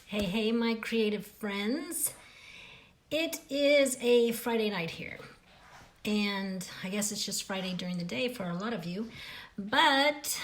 Hey, hey, my creative friends. It is a Friday night here. And I guess it's just Friday during the day for a lot of you. But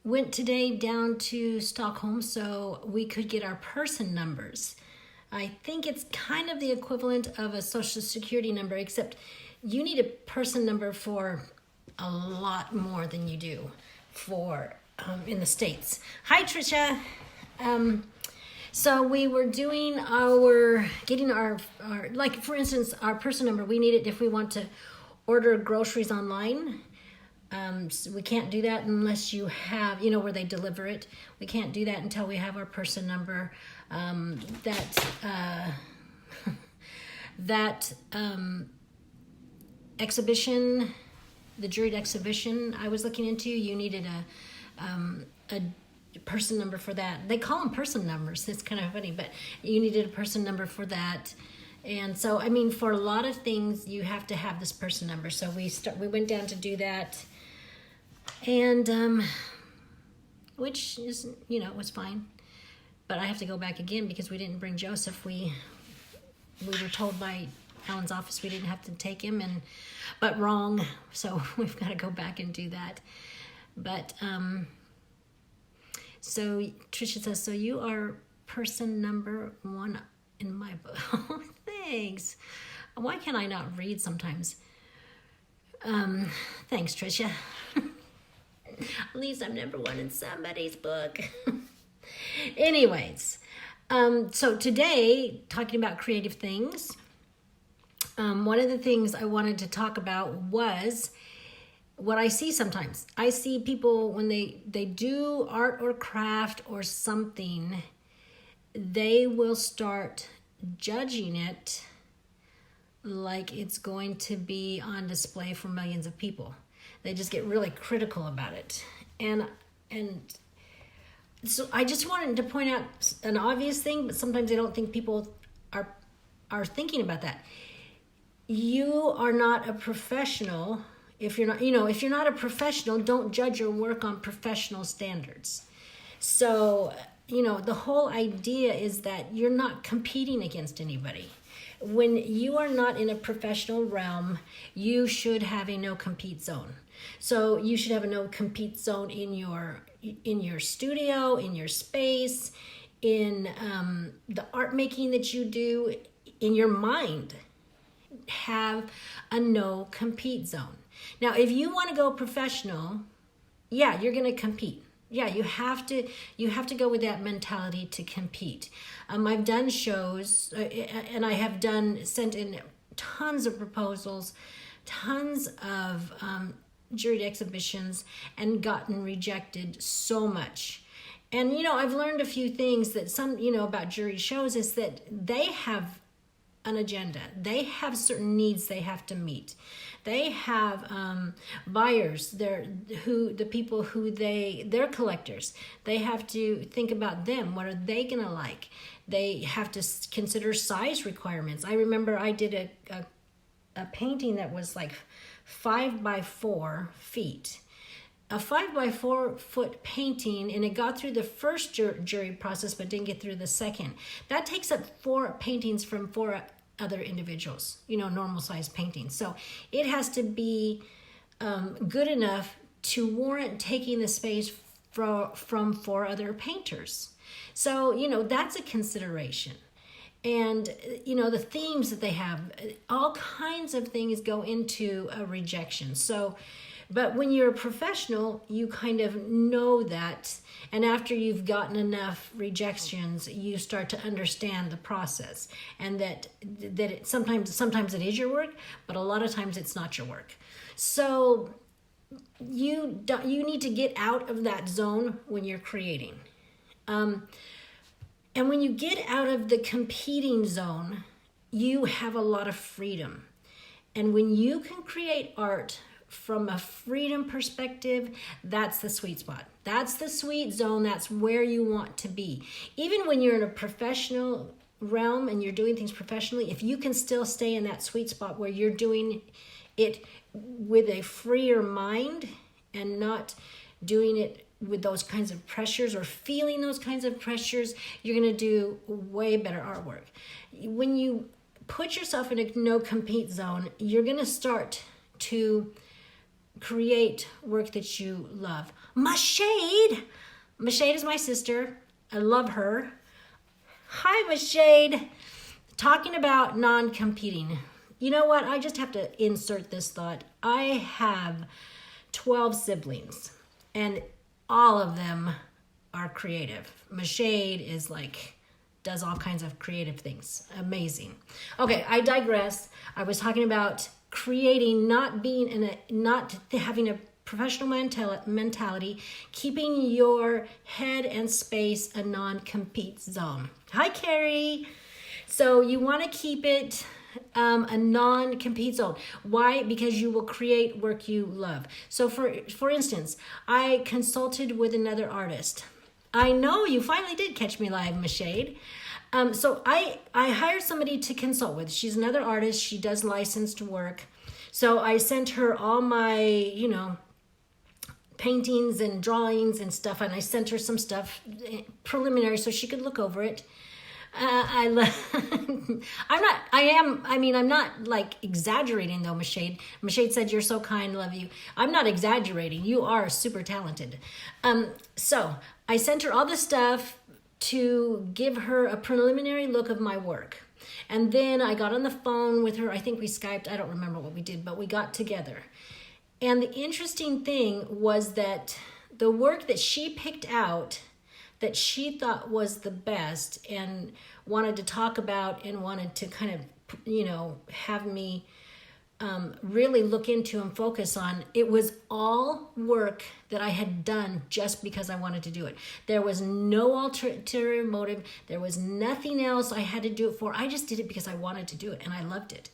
went today down to Stockholm so we could get our person numbers. I think it's kind of the equivalent of a social security number, except you need a person number for a lot more than you do for in the States. Hi, Trisha. So we were doing getting our, like for instance, our person number, we need it if we want to order groceries online. So we can't do that unless you have, where they deliver it. We can't do that until we have our person number. That exhibition, the juried exhibition I was looking into, you needed a person number for that. They call them person numbers. It's kind of funny, but you needed a person number for that. And so, for a lot of things, you have to have this person number. So we went down to do that, and which is, was fine. But I have to go back again because we didn't bring Joseph. We were told by Alan's office we didn't have to take him, but wrong. So we've got to go back and do that. But so Tricia says, so you are person number 1 in my book. Oh, thanks. Why can I not read sometimes? Thanks, Tricia. At least I'm number 1 in somebody's book. Anyways, so today, talking about creative things, one of the things I wanted to talk about was what I see sometimes. I see people when they do art or craft or something, they will start judging it like it's going to be on display for millions of people. They just get really critical about it. And so I just wanted to point out an obvious thing, but sometimes I don't think people are thinking about that. You are not a professional. If you're not a professional, don't judge your work on professional standards. So, the whole idea is that you're not competing against anybody. When you are not in a professional realm, you should have a no-compete zone. So you should have a no-compete zone in your studio, in your space, in the art making that you do, in your mind. Have a no-compete zone. Now, if you want to go professional, yeah, you're going to compete. Yeah, you have to go with that mentality to compete. I've done shows, and I have sent in tons of proposals, tons of juried exhibitions, and gotten rejected so much. And, I've learned a few things that about jury shows is that they have an agenda. They have certain needs they have to meet. They have buyers. They're collectors. They have to think about them. What are they gonna like? They have to consider size requirements. I remember I did a painting that was like 5 by 4 feet. A 5 by 4 foot painting, and it got through the first jury process but didn't get through the second. That takes up 4 paintings from 4 other individuals, normal size paintings. So it has to be good enough to warrant taking the space from 4 other painters. So, that's a consideration. And, the themes that they have, all kinds of things go into a rejection. So, but when you're a professional, you kind of know that. And after you've gotten enough rejections, you start to understand the process. And that sometimes it is your work, but a lot of times it's not your work. So you need to get out of that zone when you're creating. And when you get out of the competing zone, you have a lot of freedom. And when you can create art from a freedom perspective, that's the sweet spot. That's the sweet zone. That's where you want to be. Even when you're in a professional realm and you're doing things professionally, if you can still stay in that sweet spot where you're doing it with a freer mind and not doing it with those kinds of pressures or feeling those kinds of pressures, you're going to do way better artwork. When you put yourself in a no compete zone, you're going to start to create work that you love. Mashade is my sister. I love her. Hi, Mashade. Talking about non-competing. You know what? I just have to insert this thought. I have 12 siblings, and all of them are creative. Mashade is does all kinds of creative things. Amazing. Okay, I digress. I was talking about creating, not having a professional mentality, keeping your head and space a non-compete zone. Hi, Carrie. So you want to keep it a non-compete zone. Why? Because you will create work you love. So for instance, I consulted with another artist. I know you finally did catch me live, Mashade. So I hired somebody to consult with. She's another artist. She does licensed work. So I sent her all my, paintings and drawings and stuff, and I sent her some stuff preliminary so she could look over it. I'm not exaggerating though, Mashade. Mashade said, "You're so kind, love you." I'm not exaggerating. You are super talented. So I sent her all the stuff to give her a preliminary look of my work. And then I got on the phone with her. I think we Skyped. I don't remember what we did, but we got together. And the interesting thing was that the work that she picked out that she thought was the best and wanted to talk about and wanted to kind of, have me really look into and focus on, it was all work that I had done just because I wanted to do it. There was no ulterior motive. There was nothing else I had to do it for. I just did it because I wanted to do it and I loved it.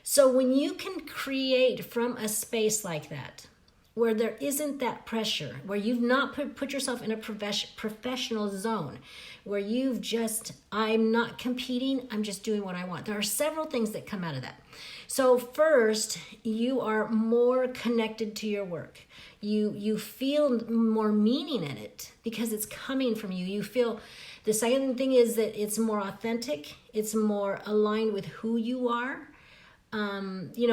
So when you can create from a space like that, where there isn't that pressure, where you've not put yourself in a professional zone, where you've just, I'm not competing, I'm just doing what I want. There are several things that come out of that. So first, you are more connected to your work. You feel more meaning in it because it's coming from you. You feel, the second thing is that it's more authentic. It's more aligned with who you are.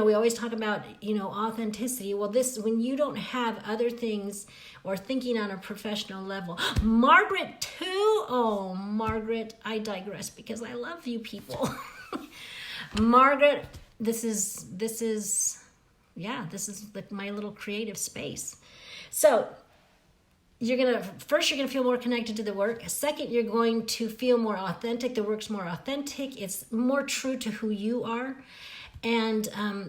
We always talk about, authenticity. Well, when you don't have other things or thinking on a professional level. Margaret too. Oh, Margaret, I digress because I love you people. Margaret, this is my little creative space. So you're going to feel more connected to the work. Second, you're going to feel more authentic. The work's more authentic. It's more true to who you are. And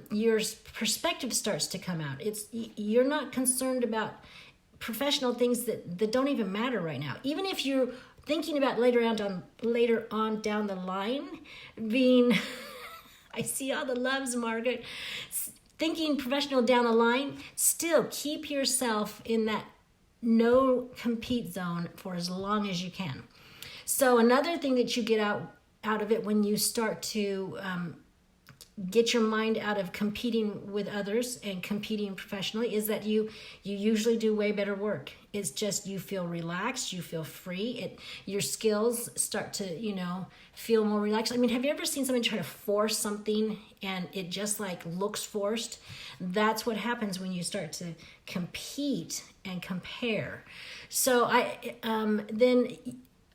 your perspective starts to come out. You're not concerned about professional things that don't even matter right now. Even if you're thinking about later on down the line, being, I see all the loves, Margaret, thinking professional down the line, still keep yourself in that no compete zone for as long as you can. So another thing that you get out of it when you start to get your mind out of competing with others and competing professionally is that you usually do way better work. It's just you feel relaxed, you feel free. Your skills start to, feel more relaxed. I mean, have you ever seen someone try to force something and it just looks forced? That's what happens when you start to compete and compare. So then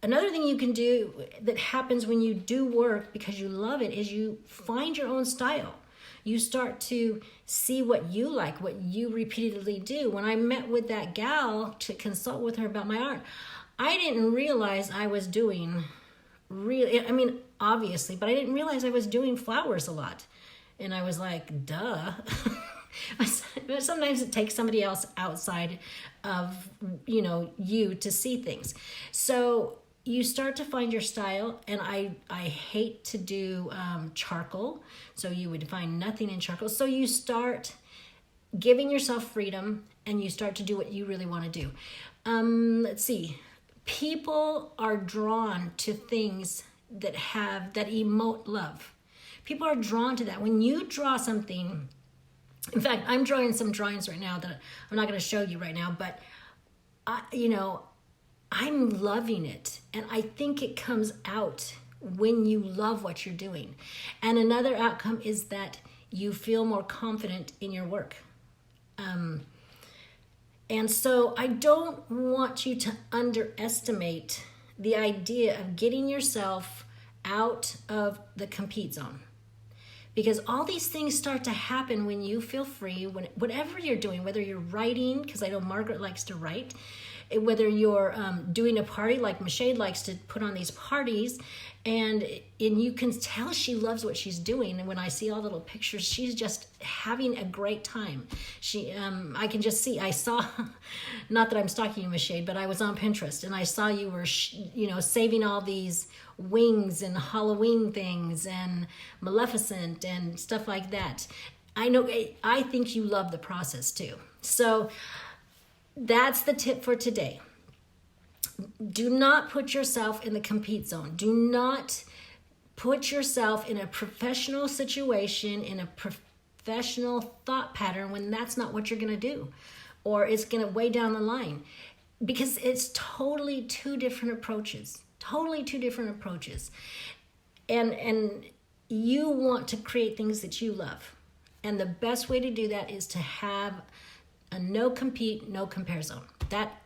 another thing you can do that happens when you do work because you love it is you find your own style. You start to see what you like, what you repeatedly do. When I met with that gal to consult with her about my art, I didn't realize I was doing obviously, but I didn't realize I was doing flowers a lot. And I was like, duh. Sometimes it takes somebody else outside of, you to see things. So you start to find your style, and I hate to do charcoal, so you would find nothing in charcoal. So you start giving yourself freedom, and you start to do what you really want to do. Let's see. People are drawn to things that emote love. People are drawn to that. When you draw something, in fact, I'm drawing some drawings right now that I'm not going to show you right now, but I'm loving it. And I think it comes out when you love what you're doing. And another outcome is that you feel more confident in your work. And so I don't want you to underestimate the idea of getting yourself out of the compete zone. Because all these things start to happen when you feel free, when whatever you're doing, whether you're writing, because I know Margaret likes to write, whether you're doing a party like Michelle likes to put on these parties, and you can tell she loves what she's doing. And when I see all the little pictures, she's just having a great time. I can just see, I saw, not that I'm stalking you, Michelle, but I was on Pinterest and I saw you were, saving all these wings and Halloween things and Maleficent and stuff like that. I think you love the process too. So that's the tip for today. Do not put yourself in the compete zone. Do not put yourself in a professional situation, in a professional thought pattern when that's not what you're going to do, or it's going to way down the line, because it's totally two different approaches. And you want to create things that you love. And the best way to do that is to have a no compete, no compare zone. That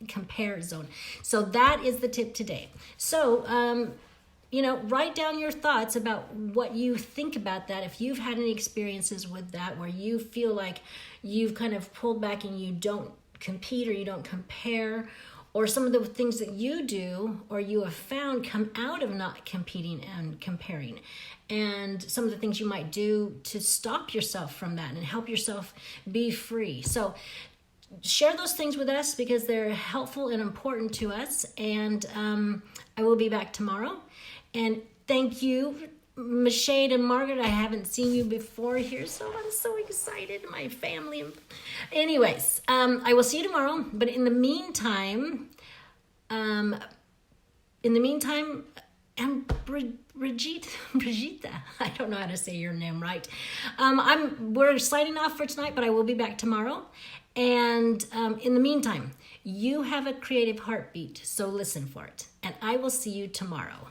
compare zone. So that is the tip today. So, write down your thoughts about what you think about that. If you've had any experiences with that where you feel like you've kind of pulled back and you don't compete or you don't compare, or some of the things that you do or you have found come out of not competing and comparing, and some of the things you might do to stop yourself from that and help yourself be free. So share those things with us because they're helpful and important to us. And I will be back tomorrow. And thank you, Michelle and Margaret. I haven't seen you before here, so I'm so excited. My family. Anyways, I will see you tomorrow. But in the meantime, and Brigitte, I don't know how to say your name right. We're signing off for tonight, but I will be back tomorrow. And in the meantime, you have a creative heartbeat, so listen for it. And I will see you tomorrow.